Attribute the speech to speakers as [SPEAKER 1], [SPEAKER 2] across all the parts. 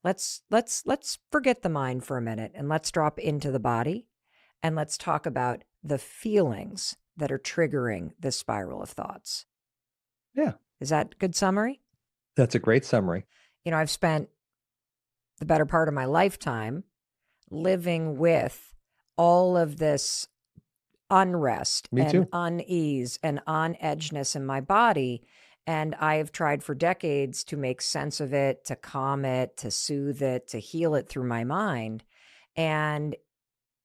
[SPEAKER 1] let's forget the mind for a minute and let's drop into the body and let's talk about the feelings that are triggering this spiral of thoughts.
[SPEAKER 2] Yeah,
[SPEAKER 1] Is that a good summary?
[SPEAKER 2] that's a great summary.
[SPEAKER 1] I've spent the better part of my lifetime living with all of this unrest
[SPEAKER 2] Me
[SPEAKER 1] and
[SPEAKER 2] too.
[SPEAKER 1] unease and on edgeness in my body. And I've tried for decades to make sense of it, to calm it, to soothe it, to heal it through my mind. And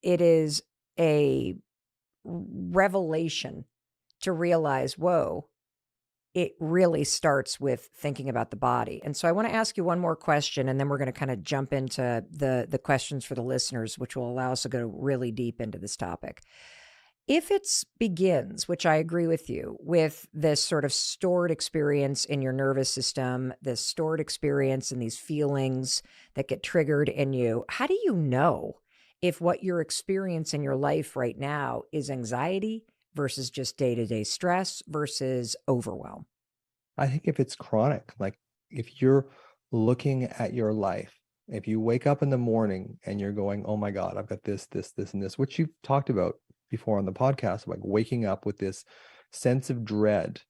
[SPEAKER 1] it is a revelation to realize, whoa, it really starts with thinking about the body. And so I want to ask you one more question, and then we're going to kind of jump into the questions for the listeners, which will allow us to go really deep into this topic. If it begins, which I agree with you, with this sort of stored experience in your nervous system, this stored experience and these feelings that get triggered in you, how do you know if what you're experiencing in your life right now is anxiety versus just day-to-day stress versus overwhelm?
[SPEAKER 2] I think if it's chronic, like if you're looking at your life, if you wake up in the morning and you're going, oh my God, I've got this, and this, which you've talked about before on the podcast, like waking up with this sense of dread,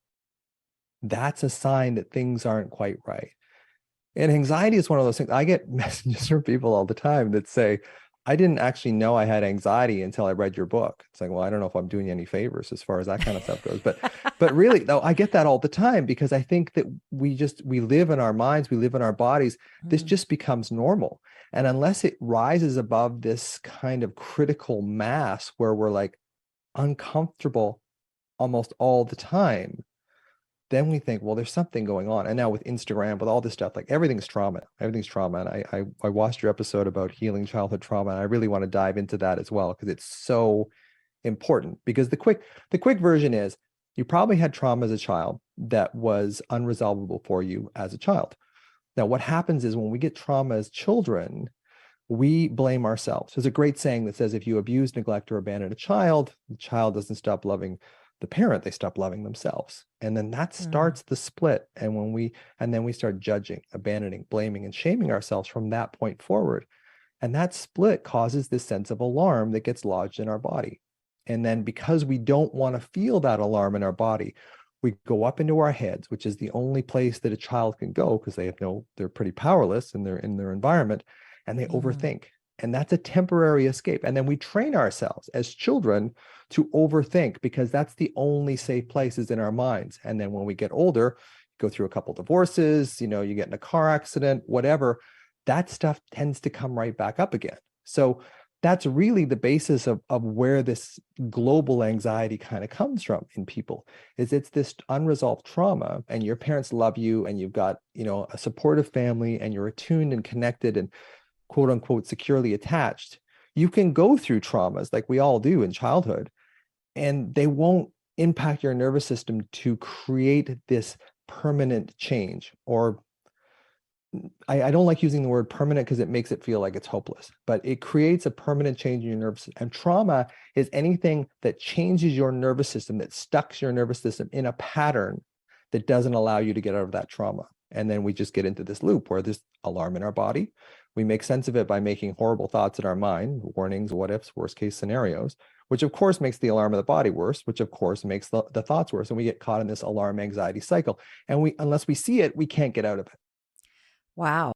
[SPEAKER 2] that's a sign that things aren't quite right. And anxiety is one of those things. I get messages from people all the time that say, I didn't actually know I had anxiety until I read your book. It's like, well, I don't know if I'm doing you any favors as far as that kind of stuff goes. But really, though, I get that all the time because I think that we live in our minds, we live in our bodies. This
[SPEAKER 1] Mm.
[SPEAKER 2] just becomes normal. And unless it rises above this kind of critical mass where we're like uncomfortable almost all the time, then we think, well, there's something going on. And now with Instagram, with all this stuff, like everything's trauma. Everything's trauma. And I watched your episode about healing childhood trauma. And I really want to dive into that as well, because it's so important. Because the quick version is you probably had trauma as a child that was unresolvable for you as a child. Now, what happens is when we get trauma as children, we blame ourselves. There's a great saying that says if you abuse, neglect, or abandon a child, the child doesn't stop loving the parent, they stop loving themselves. And then that
[SPEAKER 1] Mm.
[SPEAKER 2] starts the split. And then we start judging, abandoning, blaming, and shaming ourselves from that point forward. And that split causes this sense of alarm that gets lodged in our body. And then because we don't want to feel that alarm in our body, we go up into our heads, which is the only place that a child can go because they're pretty powerless in their environment, and they
[SPEAKER 1] Mm.
[SPEAKER 2] overthink. And that's a temporary escape. And then we train ourselves as children to overthink because that's the only safe places in our minds. And then when we get older, go through a couple divorces, you get in a car accident, whatever, that stuff tends to come right back up again. So that's really the basis of where this global anxiety kind of comes from in people, is it's this unresolved trauma, and your parents love you and you've got, a supportive family and you're attuned and connected and quote unquote securely attached. You can go through traumas like we all do in childhood, and they won't impact your nervous system to create this permanent change. Or I don't like using the word permanent because it makes it feel like it's hopeless, but it creates a permanent change in your nervous system. And trauma is anything that changes your nervous system, that stucks your nervous system in a pattern that doesn't allow you to get out of that trauma. And then we just get into this loop where there's alarm in our body. We make sense of it by making horrible thoughts in our mind, warnings, what ifs, worst case scenarios, which of course makes the alarm of the body worse, which of course makes the thoughts worse. And we get caught in this alarm anxiety cycle. And unless we see it, we can't get out of it.
[SPEAKER 1] Wow.